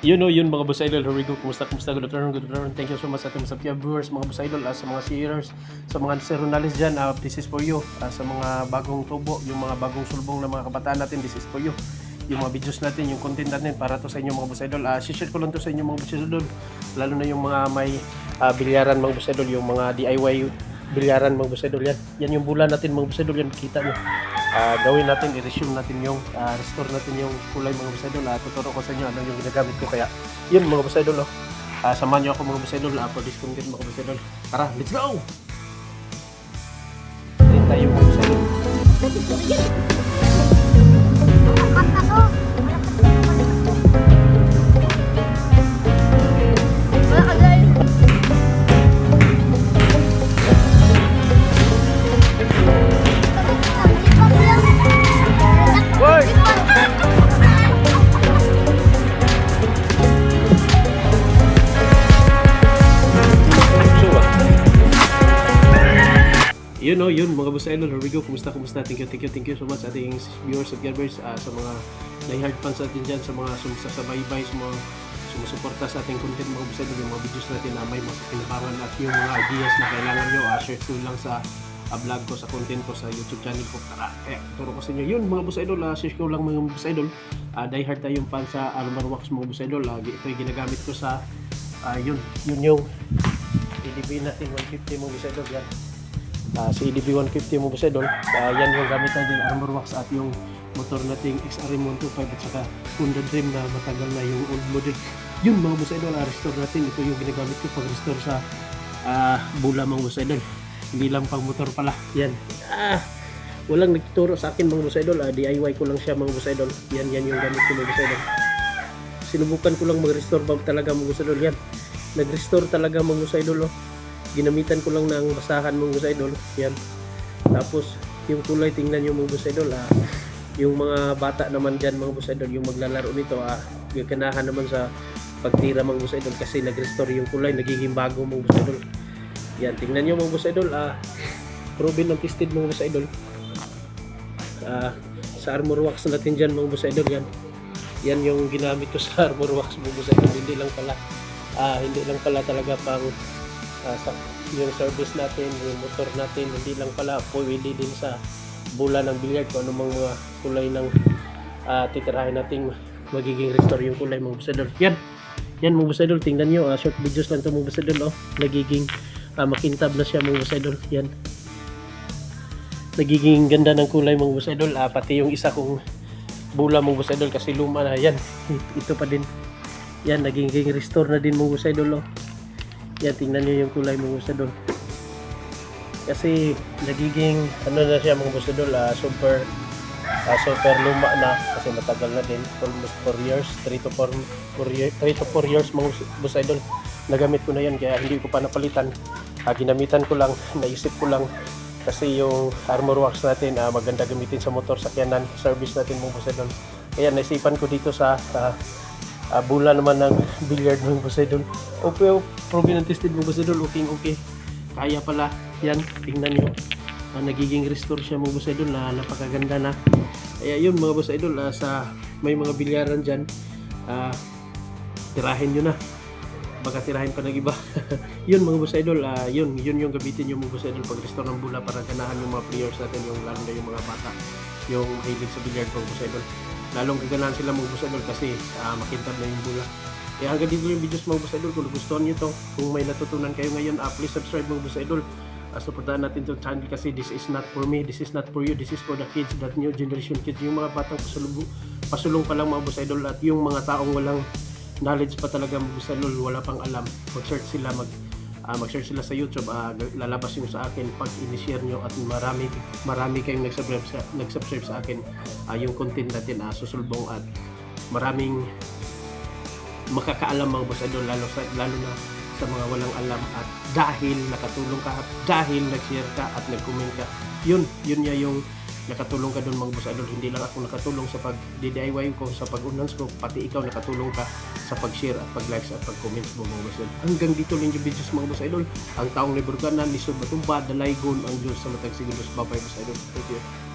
Yun mga boss idol, here we go. Kumusta, good afternoon. Thank you so much sa ating mga viewers, mga boss idol, sa mga sharers, sa mga seronalis dyan, this is for you. Sa mga bagong tubo, yung mga bagong sulbong na mga kabataan natin, this is for you. Yung mga videos natin, yung content natin, para to sa inyo mga boss idol. Share ko lang to sa inyo mga boss idol, lalo na yung mga may bilyaran mga boss idol, yung mga DIY bilyaran mga boss idol. Yan yung bulan natin mga boss idol, yan kita nyo. Gawin natin, i-resume natin yung restore natin yung kulay mga boss idol. Tuturo ko sa inyo ano yung ginagamit ko, kaya yun mga boss idol. Samahan nyo ako mga boss idol for this content mga boss idol. Tara, let's go! Rin tayo mga boss idol. Yun mga boss idol, here we go. Kumusta? Thank you so much sa ating viewers at subscribers, sa mga diehard fans natin dyan, sa mga sumasabaybay, sa mga sumusuporta sa ating content mga boss idol, yung mga videos natin na may mga pinabangan at yung mga ideas na kailangan nyo, share ko lang sa vlog ko, sa content ko, sa YouTube channel ko. Tara, turo ko sa inyo. Yun mga boss idol, share ko lang mga boss idol. Diehard tayong fan sa Armor Wax mga boss idol. Ito yung ginagamit ko sa yun yung EDB natin 150 mga boss idol. Yan. Si EDB 150 mo boss idol, yan yung gamit natin Armor Wax at yung motor nating XRM 125 at saka Honda Dream na matagal na yung old model. Yun mga boss idol, restore natin. Ito yung ginagamit ko pag restore sa bula mga boss idol, hindi lang pang motor pala. Yan, walang nagtuturo sa akin mga boss idol, DIY ko lang siya mga boss idol. Yan yung gamit ko mga boss idol. Sinubukan ko lang mag-restore talaga mga boss idol. Yan, nag-restore talaga mga boss idol. Ginamitan ko lang ng basahan mga boss idol. Yan. Tapos yung kulay, tingnan nyo mga boss idol. Yung mga bata naman dyan mga boss idol, yung maglalaro nito, gaganahan naman sa pagtira mga boss idol kasi nag-restore yung kulay, nagiging bago mga boss idol. Yan, tingnan nyo mga boss idol. Proven and tested mga boss idol. Sa Armor Wax natin dyan mga boss idol. Yan yung ginamit ko sa Armor Wax mga boss idol. Hindi lang pala talaga pang sa yung service natin, yung motor natin, hindi lang pala pwede din sa bola ng billiard kung anong mga kulay ng titirahin nating magiging restore yung kulay mga boss idol. Yan mga boss idol, tingnan nyo, short videos lang to mga boss idol. Nagiging makintab na siya mga boss idol. Yan, nagiging ganda ng kulay mga boss idol. Pati yung isa kong bola mga boss idol kasi luma na, yan, ito pa din. Yan, nagiging restore na din mga boss idol. Yan, tingnan nyo yung kulay mga boss idol. Kasi nagiging ano na siya mga boss idol, super luma na kasi matagal na din, almost 4 years, 3 to 4 years mga boss idol. Nagamit ko na yan kaya hindi ko pa napalitan. Ginamitan ko lang, naisip ko lang kasi yung Armor Wax natin maganda gamitin sa motor, sakyanan, service natin mga boss idol. Kaya naisipan ko dito sa bula naman ng billiard mga boss idol. Okay, proven and tested mga boss idol. Okay. Kaya pala. Yan, tingnan nyo. Nagiging restore siya mga boss idol na napakaganda na. Kaya yun mga boss idol, sa may mga bilyaran dyan, tirahin nyo na. Baka tirahin pa ng iba. Yun mga boss idol, yun yung gamitin nyo mga boss idol pag restore ng bula para ganahan yung mga players natin, yung lalo na yung mga bata, yung hilig sa billiard mga boss idol. Lalong gaganahan sila mga boss idol kasi makintab na yung bula. Kaya hanggang dito yung videos mga boss idol. Kung nagustuhan nyo to, kung may natutunan kayo ngayon, please subscribe mga boss idol. Supportahan natin itong channel kasi this is not for me, this is not for you, this is for the kids, that new generation kids, yung mga batang pasulong pa lang mga boss idol, at yung mga taong walang knowledge pa talaga mga boss idol, wala pang alam. Mag-search sila, mag-search sila sa YouTube, lalabas yung sa akin pag in-share nyo at marami kayong nag-subscribe sa akin, yung content natin susulbong at maraming makakaalam mga boss idol, lalo na sa mga walang alam, at dahil nakatulong ka at dahil nag-share ka at nag-comment ka, yun niya yung nakatulong ka doon mga boss idol. Hindi lang ako nakatulong sa pag-DIY ko, sa pag-unans ko, pati ikaw nakatulong ka sa pag-share at pag-likes at pag-comments mo mga boss idol. Hanggang dito lang yung videos mga boss idol. Ang taong liburganan, lisod matumba, dalaygon ang Diyos sa matag sige boss. Bye bye boss idol. Thank you.